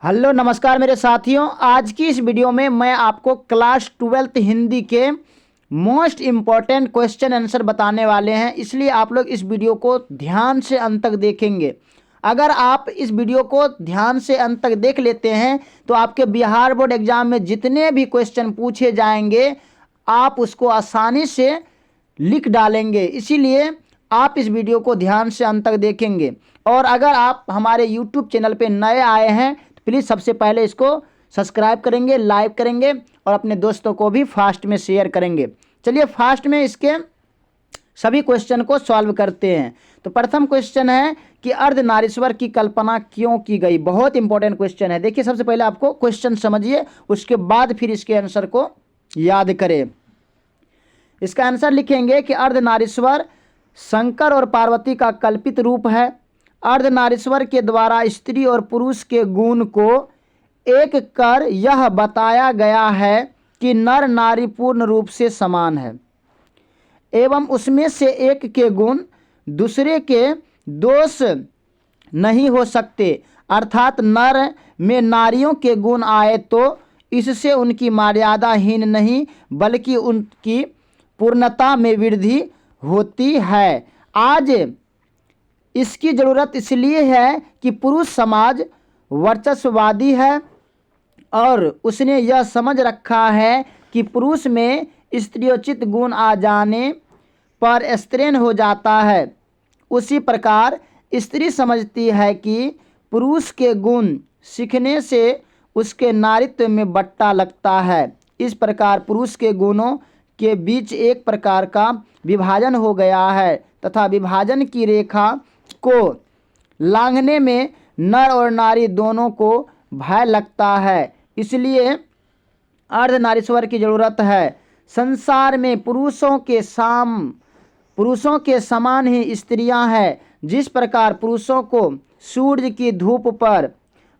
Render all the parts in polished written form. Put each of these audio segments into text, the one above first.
Hello नमस्कार मेरे साथियों। आज की इस वीडियो में मैं आपको क्लास 12th हिंदी के मोस्ट इम्पॉर्टेंट क्वेश्चन आंसर बताने वाले हैं, इसलिए आप लोग इस वीडियो को ध्यान से अंत तक देखेंगे। अगर आप इस वीडियो को ध्यान से अंत तक देख लेते हैं तो आपके बिहार बोर्ड एग्जाम में जितने भी क्वेश्चन पूछे जाएंगे आप उसको आसानी से लिख डालेंगे। इसीलिए आप इस वीडियो को ध्यान से अंत तक देखेंगे। और अगर आप हमारे YouTube चैनल पे नए आए हैं तो प्लीज़ सबसे पहले इसको सब्सक्राइब करेंगे, लाइक करेंगे और अपने दोस्तों को भी फास्ट में शेयर करेंगे। चलिए फास्ट में इसके सभी क्वेश्चन को सॉल्व करते हैं। तो प्रथम क्वेश्चन है कि अर्धनारीश्वर की कल्पना क्यों की गई। बहुत इंपॉर्टेंट क्वेश्चन है। देखिए सबसे पहले आपको क्वेश्चन समझिए, उसके बाद फिर इसके आंसर को याद करें। इसका आंसर लिखेंगे कि अर्धनारीश्वर शंकर और पार्वती का कल्पित रूप है। अर्धनारीश्वर के द्वारा स्त्री और पुरुष के गुण को एक कर यह बताया गया है कि नर नारी पूर्ण रूप से समान है एवं उसमें से एक के गुण दूसरे के दोष नहीं हो सकते, अर्थात नर में नारियों के गुण आए तो इससे उनकी मर्यादाहीन नहीं बल्कि उनकी पूर्णता में वृद्धि होती है। आज इसकी ज़रूरत इसलिए है कि पुरुष समाज वर्चस्ववादी है और उसने यह समझ रखा है कि पुरुष में स्त्रियोचित गुण आ जाने पर स्त्रीण हो जाता है। उसी प्रकार स्त्री समझती है कि पुरुष के गुण सीखने से उसके नारित्व में बट्टा लगता है। इस प्रकार पुरुष के गुणों के बीच एक प्रकार का विभाजन हो गया है तथा विभाजन की रेखा को लांघने में नर और नारी दोनों को भय लगता है। इसलिए अर्धनारीश्वर की जरूरत है। संसार में पुरुषों के समान ही स्त्रियां हैं। जिस प्रकार पुरुषों को सूर्य की धूप पर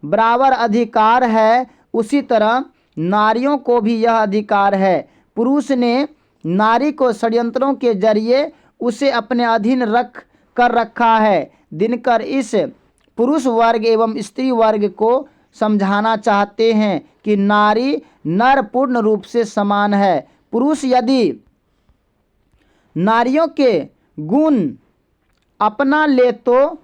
बराबर अधिकार है उसी तरह नारियों को भी यह अधिकार है। पुरुष ने नारी को षड्यंत्रों के जरिए उसे अपने अधीन रखा है। दिनकर इस पुरुष वर्ग एवं स्त्री वर्ग को समझाना चाहते हैं कि नारी नर पूर्ण रूप से समान है। पुरुष यदि नारियों के गुण अपना ले तो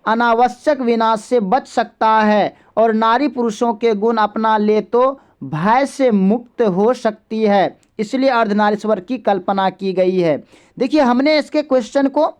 अनावश्यक विनाश से बच सकता है और नारी पुरुषों के गुण अपना ले तो भय से मुक्त हो सकती है। इसलिए अर्धनारीश्वर की कल्पना की गई है। देखिए हमने इसके क्वेश्चन को,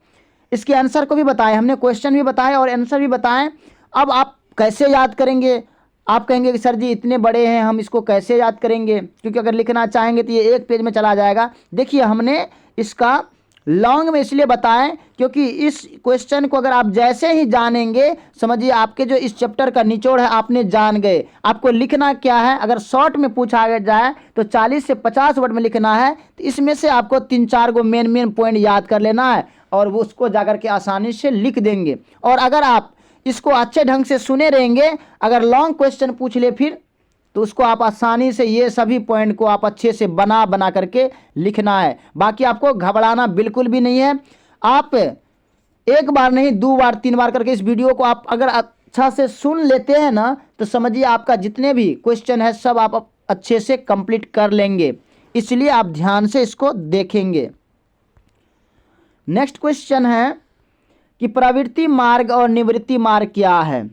इसके आंसर को भी बताया, हमने क्वेश्चन भी बताए और आंसर भी बताएं। अब आप कैसे याद करेंगे? आप कहेंगे कि सर जी इतने बड़े हैं हम इसको कैसे याद करेंगे, क्योंकि अगर लिखना चाहेंगे तो ये एक पेज में चला जाएगा। देखिए हमने इसका लॉन्ग में इसलिए बताएं क्योंकि इस क्वेश्चन को अगर आप जैसे ही जानेंगे समझिए आपके जो इस चैप्टर का निचोड़ है आपने जान गए। आपको लिखना क्या है, अगर शॉर्ट में पूछा जाए तो 40 से 50 वर्ड में लिखना है। तो इसमें से आपको 3-4 गो मेन पॉइंट याद कर लेना है और वो उसको जाकर के आसानी से लिख देंगे। और अगर आप इसको अच्छे ढंग से सुने रहेंगे, अगर लॉन्ग क्वेश्चन पूछ ले फिर तो उसको आप आसानी से ये सभी पॉइंट को आप अच्छे से बना करके लिखना है। बाकी आपको घबराना बिल्कुल भी नहीं है। आप एक बार नहीं 2 बार 3 बार करके इस वीडियो को आप अगर अच्छा से सुन लेते हैं ना तो समझिए आपका जितने भी क्वेश्चन है सब आप अच्छे से कंप्लीट कर लेंगे। इसलिए आप ध्यान से इसको देखेंगे। नेक्स्ट क्वेश्चन है कि प्रवृत्ति मार्ग और निवृत्ति मार्ग क्या है।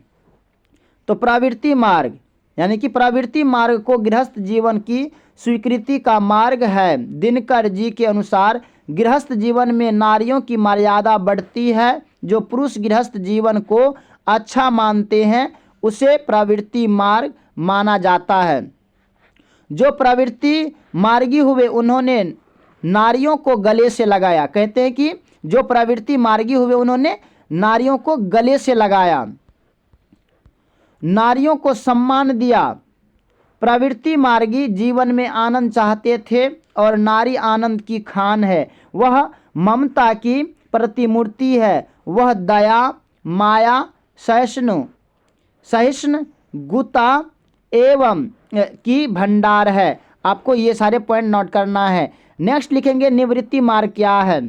तो प्रवृत्ति मार्ग यानी कि प्रवृत्ति मार्ग को गृहस्थ जीवन की स्वीकृति का मार्ग है। दिनकर जी के अनुसार गृहस्थ जीवन में नारियों की मर्यादा बढ़ती है। जो पुरुष गृहस्थ जीवन को अच्छा मानते हैं उसे प्रवृत्ति मार्ग माना जाता है। जो प्रवृत्ति मार्गी हुए उन्होंने नारियों को गले से लगाया। कहते हैं कि जो प्रवृत्ति मार्गी हुए उन्होंने नारियों को गले से लगाया, नारियों को सम्मान दिया। प्रवृत्ति मार्गी जीवन में आनंद चाहते थे और नारी आनंद की खान है। वह ममता की प्रतिमूर्ति है। वह दया, माया, सहिष्णु गुता एवं की भंडार है। आपको ये सारे पॉइंट नोट करना है। नेक्स्ट लिखेंगे निवृत्ति मार्ग क्या है।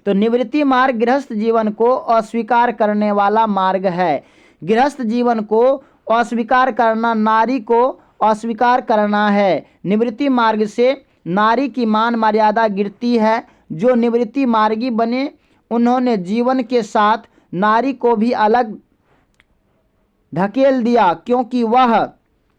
तो निवृत्ति मार्ग गृहस्थ जीवन को अस्वीकार करने वाला मार्ग है। गृहस्थ जीवन को अस्वीकार करना नारी को अस्वीकार करना है। निवृत्ति मार्ग से नारी की मान मर्यादा गिरती है। जो निवृत्ति मार्गी बने उन्होंने जीवन के साथ नारी को भी अलग ढकेल दिया, क्योंकि वह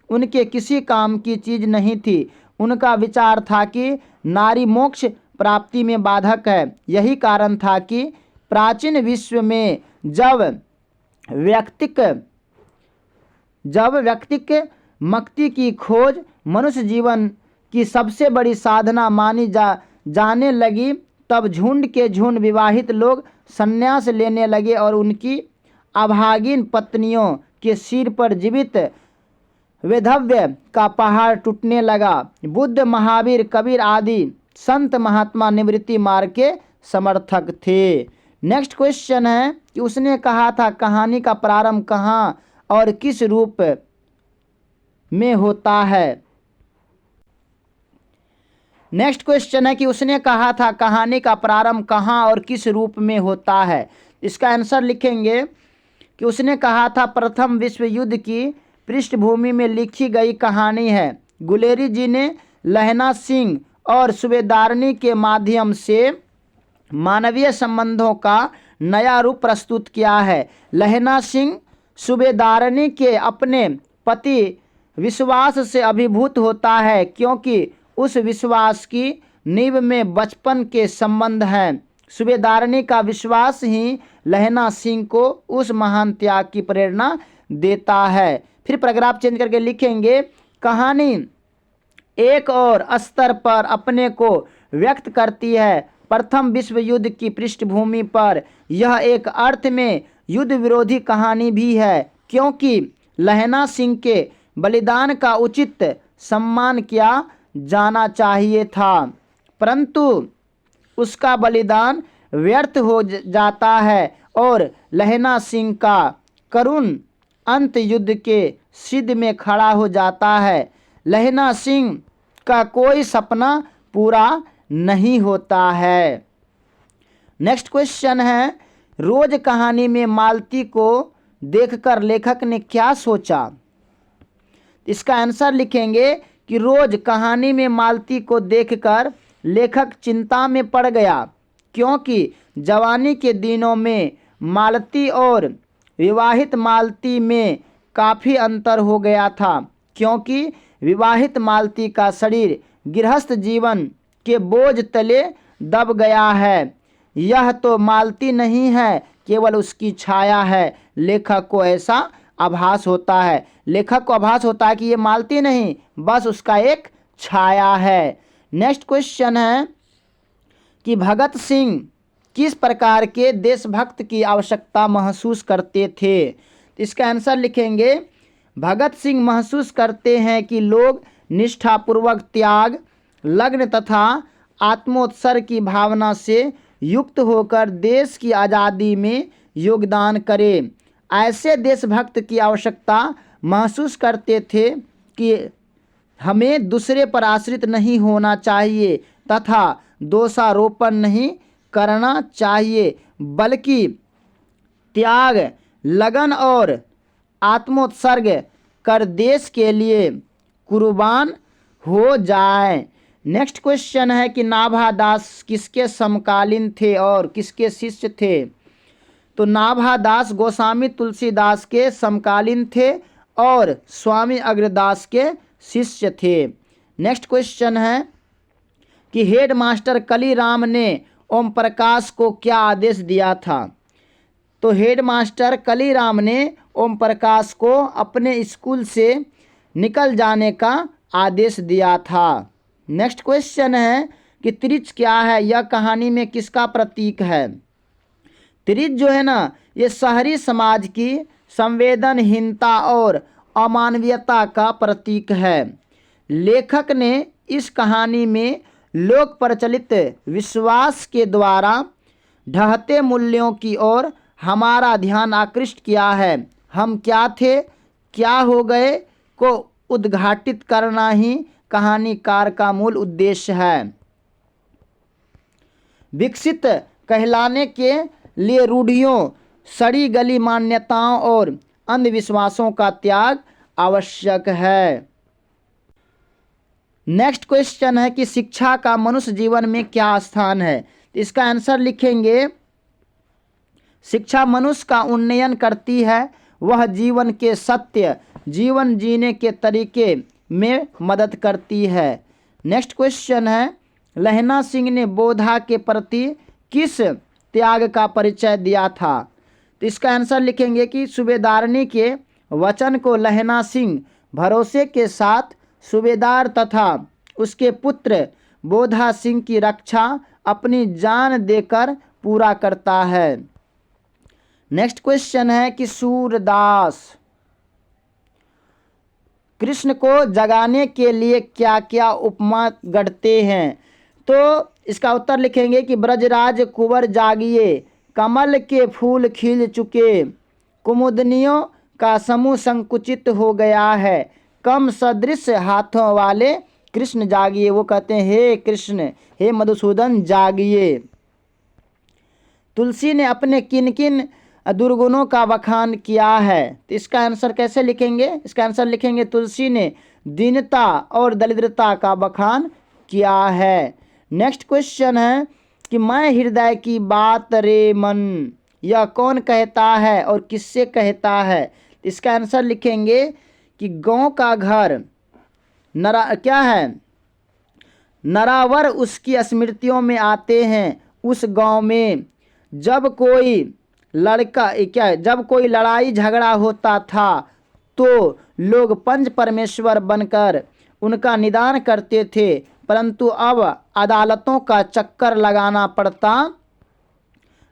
उनके किसी काम की चीज नहीं थी। उनका विचार था कि नारी मोक्ष प्राप्ति में बाधक है। यही कारण था कि प्राचीन विश्व में जब व्यक्तिक मुक्ति की खोज मनुष्य जीवन की सबसे बड़ी साधना मानी जाने लगी, तब झुंड के झुंड विवाहित लोग संन्यास लेने लगे और उनकी अभागिन पत्नियों के सिर पर जीवित वैधव्य का पहाड़ टूटने लगा। बुद्ध, महावीर, कबीर आदि संत महात्मा निवृत्ति मार्ग के समर्थक थे। नेक्स्ट क्वेश्चन है कि उसने कहा था कहानी का प्रारंभ कहाँ और किस रूप में होता है। नेक्स्ट क्वेश्चन है कि उसने कहा था कहानी का प्रारंभ कहाँ और किस रूप में होता है। इसका आंसर लिखेंगे कि उसने कहा था प्रथम विश्व युद्ध की पृष्ठभूमि में लिखी गई कहानी है। गुलेरी जी ने लहना सिंह और सूबेदारनी के माध्यम से मानवीय संबंधों का नया रूप प्रस्तुत किया है। लहना सिंह सूबेदारनी के अपने पति विश्वास से अभिभूत होता है, क्योंकि उस विश्वास की नींव में बचपन के संबंध हैं। सूबेदारनी का विश्वास ही लहना सिंह को उस महान त्याग की प्रेरणा देता है। फिर पैराग्राफ चेंज करके लिखेंगे कहानी एक और स्तर पर अपने को व्यक्त करती है। प्रथम विश्व युद्ध की पृष्ठभूमि पर यह एक अर्थ में युद्ध विरोधी कहानी भी है, क्योंकि लहना सिंह के बलिदान का उचित सम्मान किया जाना चाहिए था, परंतु उसका बलिदान व्यर्थ हो जाता है और लहना सिंह का करुण अंत युद्ध के सिद्ध में खड़ा हो जाता है। लहना सिंह का कोई सपना पूरा नहीं होता है। नेक्स्ट क्वेश्चन है रोज कहानी में मालती को देखकर लेखक ने क्या सोचा। इसका आंसर लिखेंगे कि रोज कहानी में मालती को देखकर लेखक चिंता में पड़ गया, क्योंकि जवानी के दिनों में मालती और विवाहित मालती में काफ़ी अंतर हो गया था, क्योंकि विवाहित मालती का शरीर गृहस्थ जीवन के बोझ तले दब गया है। यह तो मालती नहीं है, केवल उसकी छाया है। लेखक को ऐसा आभास होता है कि ये मालती नहीं, बस उसका एक छाया है। नेक्स्ट क्वेश्चन है कि भगत सिंह किस प्रकार के देशभक्त की आवश्यकता महसूस करते थे। इसका आंसर लिखेंगे भगत सिंह महसूस करते हैं कि लोग निष्ठापूर्वक त्याग, लग्न तथा आत्मोत्सर्ग की भावना से युक्त होकर देश की आज़ादी में योगदान करें। ऐसे देशभक्त की आवश्यकता महसूस करते थे कि हमें दूसरे पर आश्रित नहीं होना चाहिए तथा दोषारोपण नहीं करना चाहिए, बल्कि त्याग, लगन और आत्मोत्सर्ग कर देश के लिए कुर्बान हो जाएं। नेक्स्ट क्वेश्चन है कि नाभा दास किसके समकालीन थे और किसके शिष्य थे। तो नाभा दास गोस्वामी तुलसीदास के समकालीन थे और स्वामी अग्रदास के शिष्य थे। नेक्स्ट क्वेश्चन है कि हेड मास्टर कलीराम ने ओम प्रकाश को क्या आदेश दिया था। तो हेड मास्टर कलीराम ने ओम प्रकाश को अपने स्कूल से निकल जाने का आदेश दिया था। नेक्स्ट क्वेश्चन है कि त्रिच क्या है, यह कहानी में किसका प्रतीक है। त्रिच जो है ना, ये शहरी समाज की संवेदनहीनता और अमानवीयता का प्रतीक है। लेखक ने इस कहानी में लोक प्रचलित विश्वास के द्वारा ढहते मूल्यों की ओर हमारा ध्यान आकृष्ट किया है। हम क्या थे, क्या हो गए को उद्घाटित करना ही कहानीकार का मूल उद्देश्य है। विकसित कहलाने के लिए रूढ़ियों, सड़ी गली मान्यताओं और अंधविश्वासों का त्याग आवश्यक है। नेक्स्ट क्वेश्चन है कि शिक्षा का मनुष्य जीवन में क्या स्थान है। तो इसका आंसर लिखेंगे, शिक्षा मनुष्य का उन्नयन करती है, वह जीवन के सत्य जीवन जीने के तरीके में मदद करती है। नेक्स्ट क्वेश्चन है, लहना सिंह ने बोधा के प्रति किस त्याग का परिचय दिया था। तो इसका आंसर लिखेंगे कि सूबेदारनी के वचन को लहना सिंह भरोसे के साथ सूबेदार तथा उसके पुत्र बोधा सिंह की रक्षा अपनी जान देकर पूरा करता है। नेक्स्ट क्वेश्चन है कि सूरदास कृष्ण को जगाने के लिए क्या क्या उपमा गढ़ते हैं। तो इसका उत्तर लिखेंगे कि ब्रजराज कुंवर जागिए, कमल के फूल खिल चुके, कुमुदनियों का समूह संकुचित हो गया है, कम सदृश हाथों वाले कृष्ण जागिए। वो कहते हैं हे कृष्ण, हे मधुसूदन जागिए। तुलसी ने अपने किन किन दुर्गुणों का बखान किया है। तो इसका आंसर कैसे लिखेंगे। इसका आंसर लिखेंगे, तुलसी ने दीनता और दरिद्रता का बखान किया है। नेक्स्ट क्वेश्चन है कि मैं हृदय की बात रे मन, यह कौन कहता है और किससे कहता है। इसका आंसर लिखेंगे कि गांव का घर क्या है, नरावर उसकी स्मृतियों में आते हैं। उस गांव में जब कोई लड़ाई झगड़ा होता था तो लोग पंच परमेश्वर बनकर उनका निदान करते थे, परंतु अब अदालतों का चक्कर लगाना पड़ता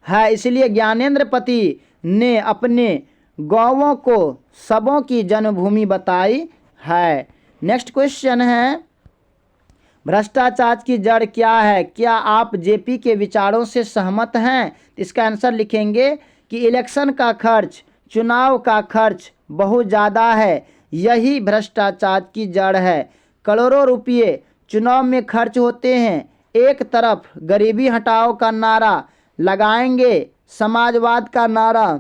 है। इसलिए ज्ञानेंद्रपति ने अपने गांवों को सबों की जन्मभूमि बताई है। नेक्स्ट क्वेश्चन है, भ्रष्टाचार की जड़ क्या है। क्या आप जेपी के विचारों से सहमत हैं। इसका आंसर लिखेंगे कि इलेक्शन का खर्च, चुनाव का खर्च बहुत ज़्यादा है, यही भ्रष्टाचार की जड़ है। करोड़ों रुपये चुनाव में खर्च होते हैं, एक तरफ गरीबी हटाओ का नारा लगाएंगे, समाजवाद का नारा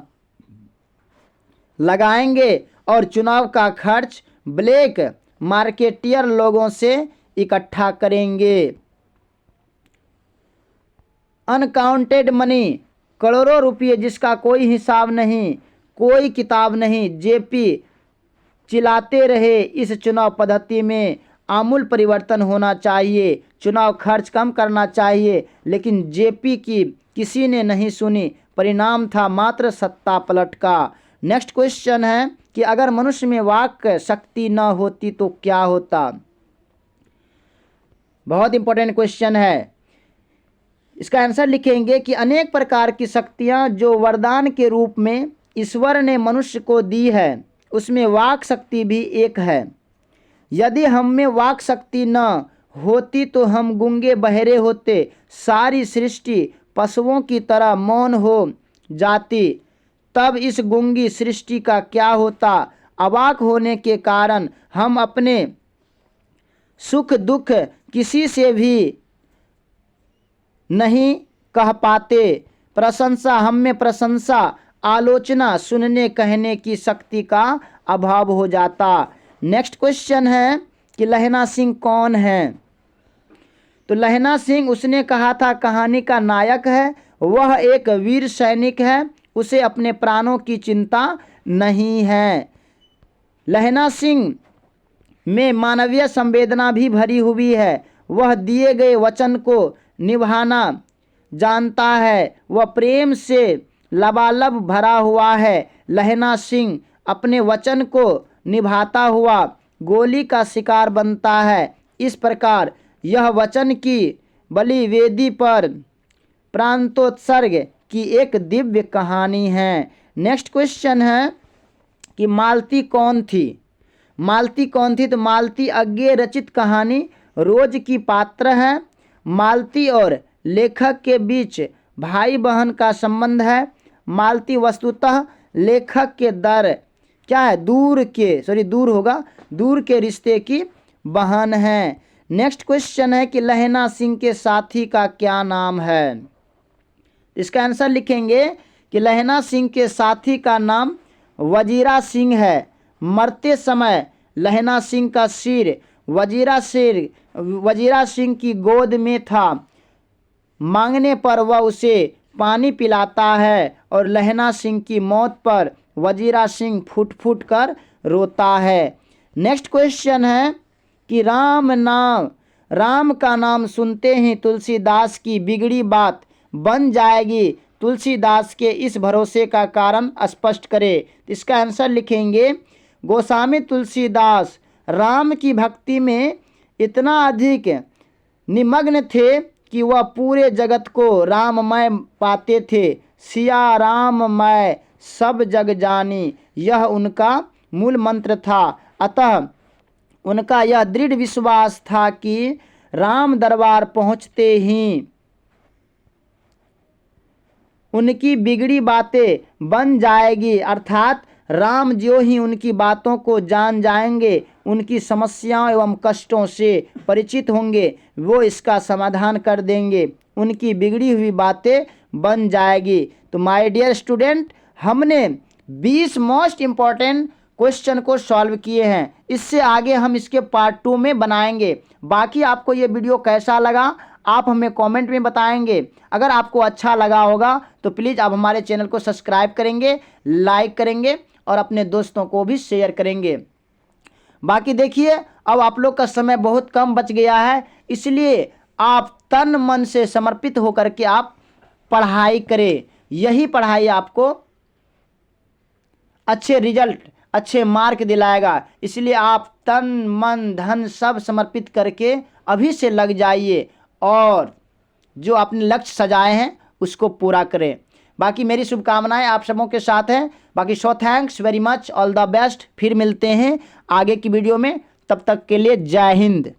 लगाएंगे और चुनाव का खर्च ब्लैक मार्केटियर लोगों से इकट्ठा करेंगे। अनकाउंटेड मनी, करोड़ों रुपये जिसका कोई हिसाब नहीं, कोई किताब नहीं। जेपी चिल्लाते रहे इस चुनाव पद्धति में आमूल परिवर्तन होना चाहिए, चुनाव खर्च कम करना चाहिए, लेकिन जेपी की किसी ने नहीं सुनी। परिणाम था मात्र सत्ता पलट का। नेक्स्ट क्वेश्चन है कि अगर मनुष्य में वाक शक्ति न होती तो क्या होता। बहुत इंपॉर्टेंट क्वेश्चन है। इसका आंसर लिखेंगे कि अनेक प्रकार की शक्तियां जो वरदान के रूप में ईश्वर ने मनुष्य को दी है, उसमें वाक शक्ति भी एक है। यदि हम में वाक शक्ति न होती तो हम गूंगे बहरे होते, सारी सृष्टि पशुओं की तरह मौन हो जाती, तब इस गूंगी सृष्टि का क्या होता। अवाक होने के कारण हम अपने सुख दुख किसी से भी नहीं कह पाते, प्रशंसा हम में प्रशंसा, आलोचना सुनने कहने की शक्ति का अभाव हो जाता। नेक्स्ट क्वेश्चन है कि लहना सिंह कौन है। तो लहना सिंह, उसने कहा था, कहानी का नायक है, वह एक वीर सैनिक है, उसे अपने प्राणों की चिंता नहीं है। लहना सिंह में मानवीय संवेदना भी भरी हुई है, वह दिए गए वचन को निभाना जानता है, वह प्रेम से लबालब भरा हुआ है। लहना सिंह अपने वचन को निभाता हुआ गोली का शिकार बनता है। इस प्रकार यह वचन की बलि वेदी पर प्रांतोत्सर्ग की एक दिव्य कहानी है। नेक्स्ट क्वेश्चन है कि मालती कौन थी। मालती कौन थी। तो मालती अज्ञे रचित कहानी रोज की पात्र है। मालती और लेखक के बीच भाई बहन का संबंध है। मालती वस्तुतः लेखक के दूर के रिश्ते की बहन है। नेक्स्ट क्वेश्चन है कि लहना सिंह के साथी का क्या नाम है। इसका आंसर लिखेंगे कि लहना सिंह के साथी का नाम वजीरा सिंह है। मरते समय लहना सिंह का सिर वजीरा सिंह की गोद में था। मांगने पर वह उसे पानी पिलाता है और लहना सिंह की मौत पर वजीरा सिंह फूट फूट कर रोता है। नेक्स्ट क्वेश्चन है कि राम का नाम सुनते ही तुलसीदास की बिगड़ी बात बन जाएगी। तुलसीदास के इस भरोसे का कारण स्पष्ट करें। इसका आंसर लिखेंगे, गोस्वामी तुलसीदास राम की भक्ति में इतना अधिक निमग्न थे कि वह पूरे जगत को राममय पाते थे। सिया राममय सब जग जानी, यह उनका मूल मंत्र था। अतः उनका यह दृढ़ विश्वास था कि राम दरबार पहुँचते ही उनकी बिगड़ी बातें बन जाएगी, अर्थात राम जो ही उनकी बातों को जान जाएंगे, उनकी समस्याओं एवं कष्टों से परिचित होंगे, वो इसका समाधान कर देंगे, उनकी बिगड़ी हुई बातें बन जाएगी। तो माय डियर स्टूडेंट, हमने 20 मोस्ट इम्पॉर्टेंट क्वेश्चन को सॉल्व किए हैं। इससे आगे हम इसके पार्ट 2 में बनाएंगे। बाकी आपको ये वीडियो कैसा लगा आप हमें कमेंट में बताएंगे। अगर आपको अच्छा लगा होगा तो प्लीज़ आप हमारे चैनल को सब्सक्राइब करेंगे, लाइक करेंगे और अपने दोस्तों को भी शेयर करेंगे। बाकी देखिए, अब आप लोग का समय बहुत कम बच गया है, इसलिए आप तन मन से समर्पित होकर के आप पढ़ाई करें। यही पढ़ाई आपको अच्छे रिजल्ट, अच्छे मार्क दिलाएगा। इसलिए आप तन मन धन सब समर्पित करके अभी से लग जाइए और जो अपने लक्ष्य सजाए हैं उसको पूरा करें। बाकी मेरी शुभकामनाएं आप सबों के साथ हैं। बाकी thanks very much, all the best. फिर मिलते हैं आगे की वीडियो में, तब तक के लिए जय हिंद।